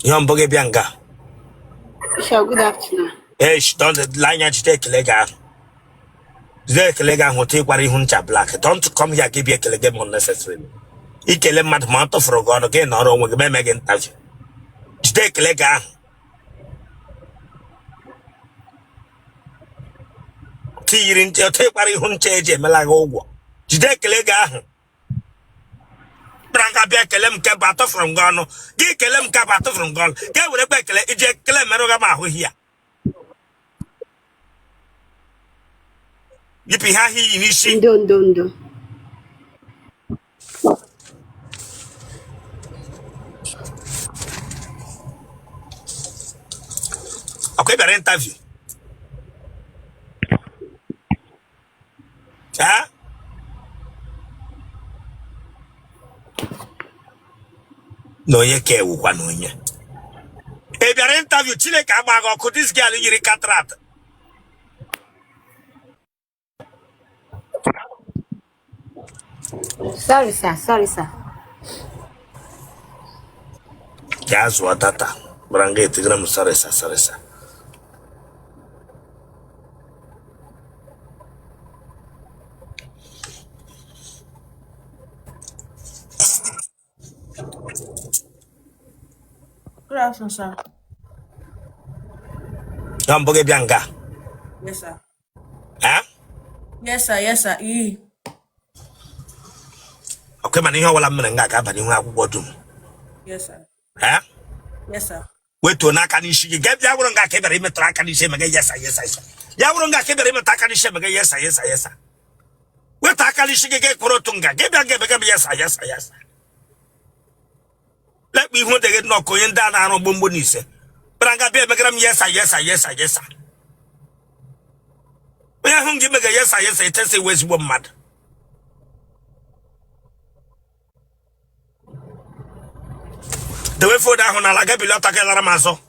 Young Boge Bianga. Good afternoon. Don't line at take lega. Zek lega will take what he huncha black. Don't come here, give you a kilegam unnecessarily. He kill him at Mount of God again, or on with Megan touch. Take lega. Tearing to take what he huncha, Melago. Take lega. Branca Bekelem Cabato from Gano, Gay Kelem Cabato from Gon, get with a Bekele, eject Clemerogama here. Yippee Hahi, Nishi. Don't. Okay, but interview. Huh? No, you care one on you. If you're interview, Chile Cabago, could this girl in your cataract? Sorry, sir. Yes, what data. Brange, Tigram, sorry, sir. Good afternoon, sir. Boge Bianga. Yes, sir. Huh? Yes, sir. Okay, man, you know what I'm going to but you have what do. Yes, sir. Huh? Yes, sir. Wait to Nakanishi, get Yaburanga Keberim Trakanishi, yes, sir. Yaburanga Keberim Takanishi, yes, sir. What Takanishi get Kurotunga, get back, yes, sir. Let me want to get no coin down on Bumbunise. Branga Begram, yes, sir. We are hungry, yes, sir. Tell say where's one mad. The way for that on a laga below Takalamaso.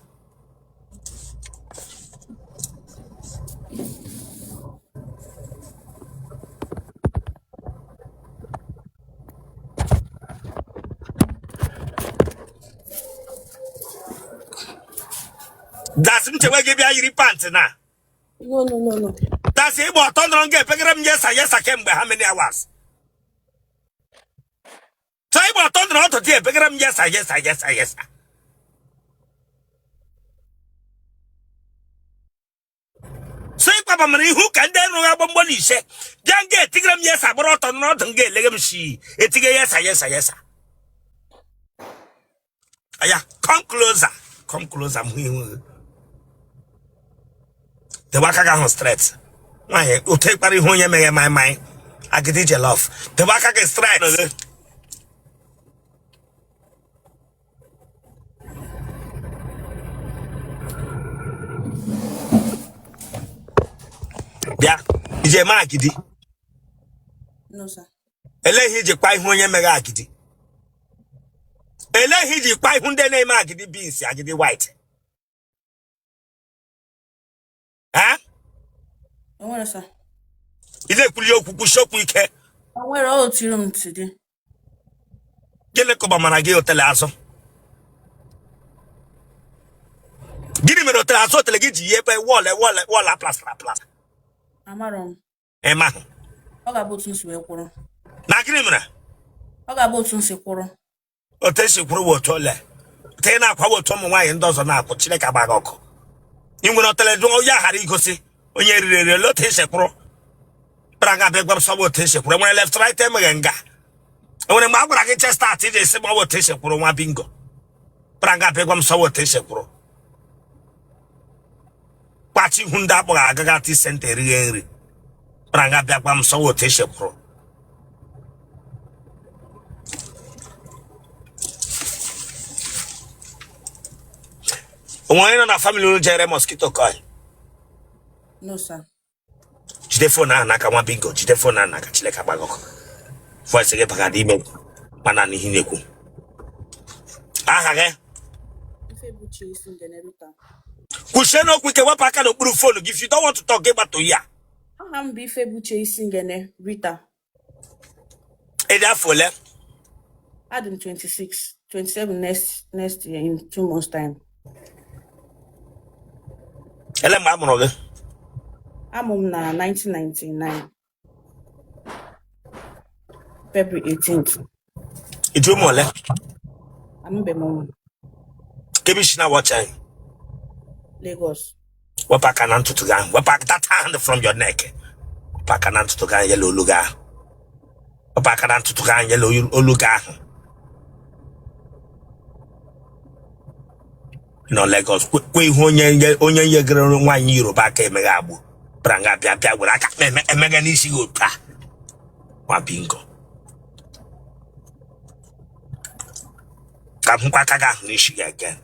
That's not where give you pants now. No. That's it, but on don't get Pegram, yes, I came by how many hours. So I bought on not to dear Pegram, yes, sir. So Papa Marie, who can then rub on money, say, Young get Tigram, yes, I brought on not and get legacy. It's yes, sir. Aya, come closer, The Wakaga on straight. Why, you take Paris when you make my mind. I get it, your love. The Wakaga straight. Yeah, is a markety. No, sir. Ele quite when you make a kitty. Ele quite when they name markety beans, I get white. Huh? I sir. Is it Puyo shop we care? We're all to today. Gelecoba Managi Otele. Give me the Otele, to get ye by wall, plus. I'm wrong. Emma. I got both since we're quarrel. Nakrimina. I got both since a quarrel. Otesi Kuru Tole. Tena Power Tom and dozen up, Chileka Bagoko. You will not tell it, oh, yeah, Harikosi. When you're lotation pro. Braga Begum Sabotation, when I left right time again. When a Margaret just started, they said, Sabotation pro one bingo. Braga Begum Sabotation pro. Watching Hunda Bagati Century. Braga Begum Sabotation pro. Why not a family Jerry mosquito coil? No, sir. Chidefona naka one bingo, Chidefona naka chileka bagoko. For a second, Pagadime, Manani Hineku. Ah, If a butcher is in the Nerita. Kusheno quick a wapaka no blue phone if you don't want to talk about to ya. I'm be fair chasing Rita. And therefore, Adam 26. 27 next year in 2 months time. Ele ma amụrụ gị. Amụ m na 1999 February 18th. Iju ụmụ ole? Amụbe m ụmụ Kebishi na watch anyị. Lagos. Wepụ aka na ntutu gị ahụ. Wepụ aka that hand from your neck. Wepụ aka na ntutu gị ahụ yellow olu gị ahụ. Wepụ aka na ntutu gị ahụ yellow olu gị ahụ. No Lagos. Kwe ihu onye nyegere nwaanyị Yoruba aka emeghe agbụ. Bra nga bịa were aka emeghe n'isi gị otu a. Nwa bingo. Ka mkpa aka gị ahụ n'isi gị again.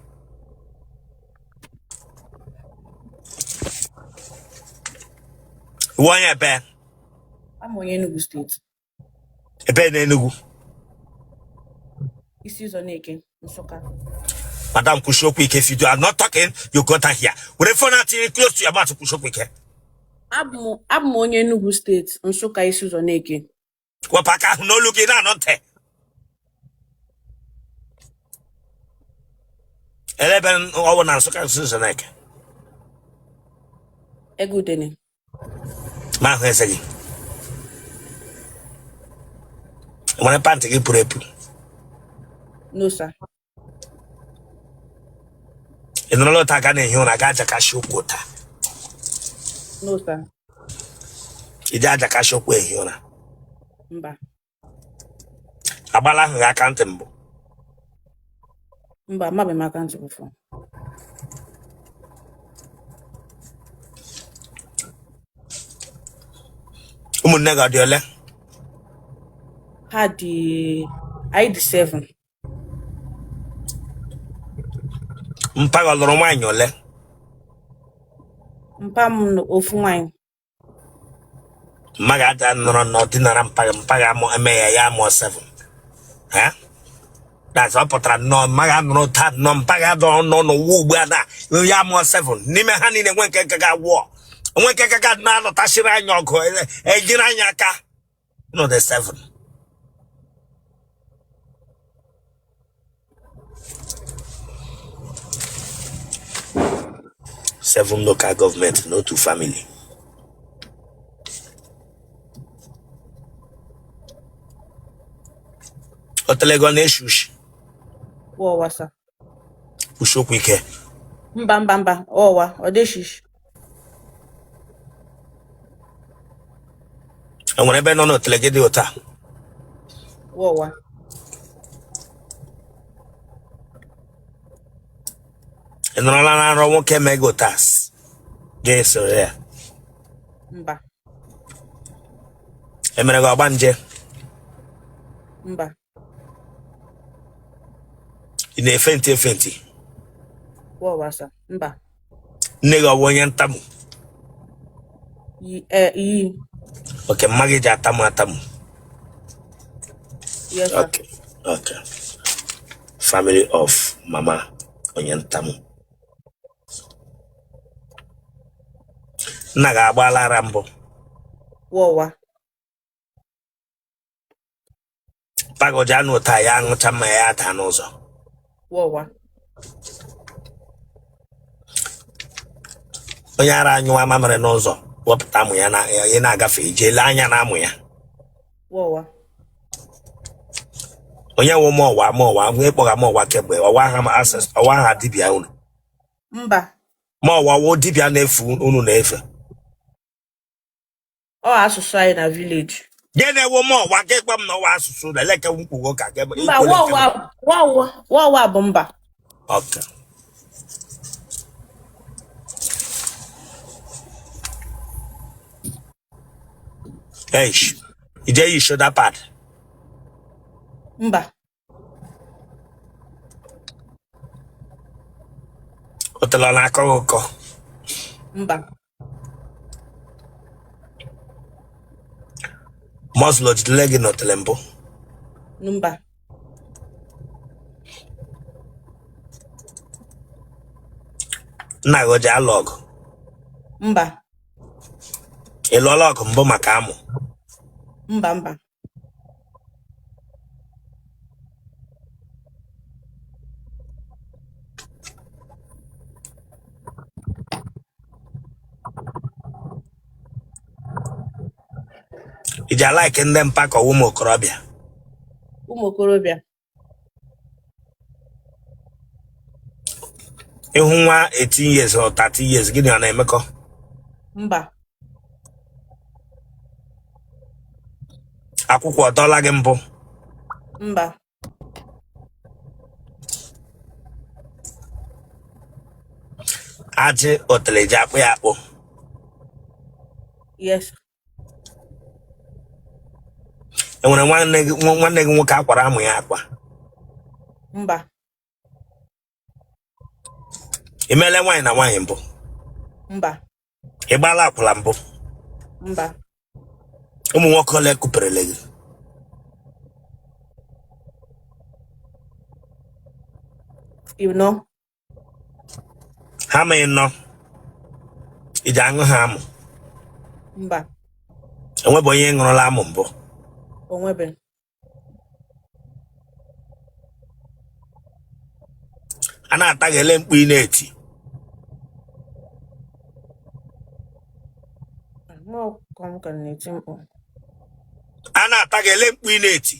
Onye ebe? I'm onye Enugu State. Ebe na Enugu. Isi ụzọ na-eke Nsụka. Madam Kushokwe, if you are not talking, you got her here. With the phone close to your mouth, Kushokwe. Abụ m onye Enugu State, Nsụka isi ụzọ na-eke. Wapaka no looking at not te. 11 over Nansuka Susanek. Egudene. Ma Hesegi. When a panty put No, sir. in the lot Tagani, you na gaja cashew quota. No, sir. Idaja cashew way, Yona. Mba. Abala Rakantembo. Mba, mabe makanti before. Umunega diole. Had the ID7. Mpaga Romain ole. Mpam no ofu nwanyị. Magada no dinner mpaga mo emeya ya mo 7. Huh? That's up for no maga no tat no mpaga no wu gba ya mo 7. Nime ha ni ne wenke gaga wo. Wenke gaga na no tashira anyoko e jira anyaka. No the 7. Seven local government, no two family. Otele go na shush. Wo wasa. Ushokwe ke. Mba. Owa, odeshish. And when ebe no otele ge de ota. Wo wa. And no la ro won ke mego tas. Ge so ya. Mba. Emere go banje. Mba. Ine fenti. Wo wasa. Mba. Nega wonye ntamu. Yi. Okay, magi ja atamu. Yes, sir. Okay. Family of Mama onye ntamu. Naga agbala rambo. Wo wa. Pago janu ta ya ncha ma ya ta n'ụzọ. Wo wa. Onye ara anyụ amamere n'ụzọ wepụta amụ ya na ị na-agafe ije le anya na amụ ya. Wo wa. Onye wo mo wa ịkpọga mo wa kegbe ọwa ha access ọwa ha dibịa unu. Mba. Mo wa wo dibịa na-efu unu na-efe. Ọ asụsụ anyị na village. Gene wo mo wa kegbe m na ọwa asụsụ na leke nkwu ka kegbe. Mba, wo wa bụ mba. Okay. Hey, you show that part. Mba. Otele na akụkọ. Mba. Muslo jidele gị n'otele mbụ. Mba. Nna gị o ji alụ ọgụ. Mba. Ị lụọla ọgụ mbụ maka amụ. Mba. Ija like ndị mpa ka ụmụ okorobịa. Ụmụ okorobịa. Ịhụ nwa 18 years or 30 years gịnị ọ na-emekọ? Mba. Akwụkwọ ọtọla gị mbụ? Mba. Ajị Otele ji akpụ ya akpụ? Yes. Enwere nwanne gị nwoke akwara amụ ya akwa? Mba. Imele nwaanyị na nwaanyị mbụ? Mba. Ịgbala akwụla mbụ? Mba. Ụmụ nwoke ole kuperele gị? Ịnọ. Ha ma ịnọ? Iji aṅụ ha amụ? Mba. Enwebe onye ṅụrụla amụ mbụ? Onwebe. A na-ata gị ele mkpu ị na-eti? A na-ata gị ele mkpu ị na-eti?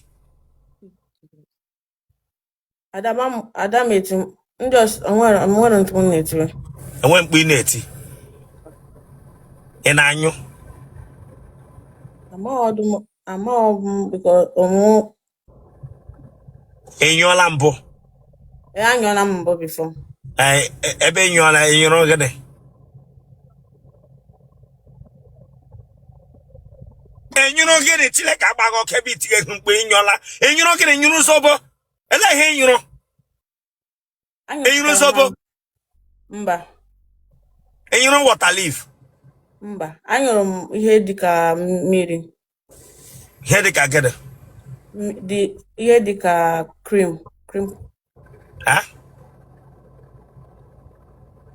Adam eti ndị onwere ntụ m na-etiri. Enwe mkpu ị na-eti? Ị na-anyụ? Amaghị because ọmụ. Ị nyụọla mbụ? Anyụọla m mbụ before. Ebe ị nyụọla, ị nyụrụ gịnị? Ị nyụrụ gịnị? Chineke agbaghị ọkụ ebe itinye gị mkpu ị nyụọla. Ị nyụrụ gịnị? Nyụrụ zobo? Ele ihe ị nyụrụ? Ị nyụrụ zobo? Mba. Ị nyụrụ water leaf? Mba. Anyụrụ m ihe dịka mmiri. Ihe dịka gịnị? Ihe dịka cream. Ha?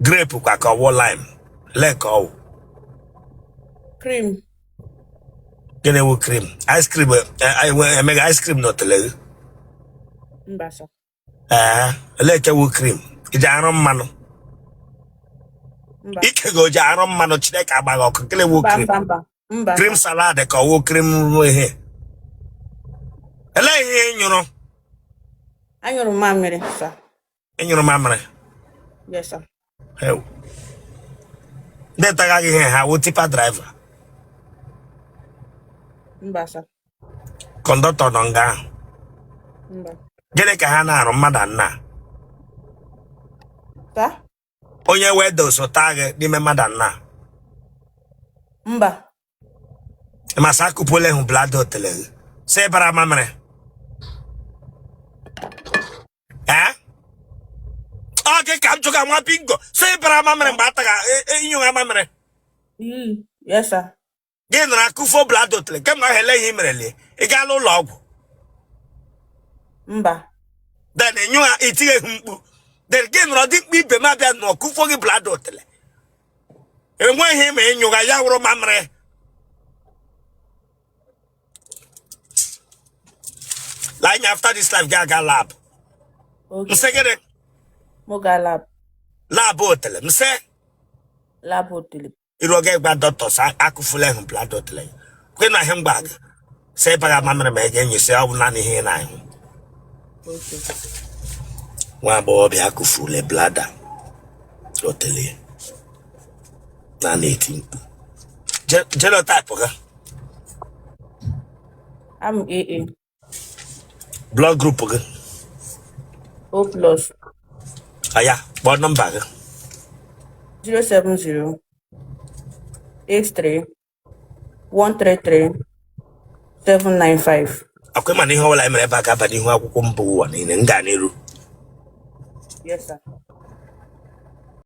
Grape kwa ka ọwụ lime? Lee ka ọwụ? Cream. Gịnị wụ cream? Ice cream emega ice cream n'Otele gị? Mba sọ. Ele ke wụ cream? Iji arụ mmanụ? Mba. Ike gị o ji arụ mmanụ Chineke agbaghị ọkụ. Gịnị wụ cream? Mba. Cream salad ka ọwụ cream ihe? Ele ihe ị nyụrụ? Anyụrụ m mamịrị sọ. Ị nyụrụ mamịrị? Yes sir. Ndị taga gị ihe ha wụ tipa driver? Mba sọ. Kọndọktọ nọ nga ahụ? Mba. Gịnị ka ha na-arụ mmadụ nna? Sa? Onye wee dosota gị n'ime mmadụ nna? Mba. Masa akụpụle hụ blada Otele gị? Si bara mamịrị? Ọ gị ka m jụga nwa bingo si bara mamịrị mgbe ataga inyụga mamịrị? Yes sir. Gị nara akụfo blada Otele kemgbe ahụ ele ihe imerele ị gaala ụlọ ọgwụ? Mba. Den ịnyụga itinyeghị mkpu den gị nọrọ dị mkpu ibe m abịa nọ kụfo gị blada Otele enweghị ma ịnyụga ya wụrụ mamịrị. Like after this life ga lab. Okay. Mse gịnị? Mo ga lab. Lab Otele mse? Lab Otele. Iru oge gba doctors akụfule hụ blada Otele kwe na ihe mgba gị si baga mamịrị ma ege nyesi ọ bụ naanị ihe na-ahụ. Nwa agbọghọbịa akụfule blada Otele na na-eti mkpu. Genotype gị? I'm AA. Blood group gị? O plus. Aya, kpọọ nọmba gị? 070 83 133 795. Akwe mana ihe ọbụla emere ebe a ga-aba n'ihu akwụkwọ mba ụwa niile nga n'iru. Yes sir.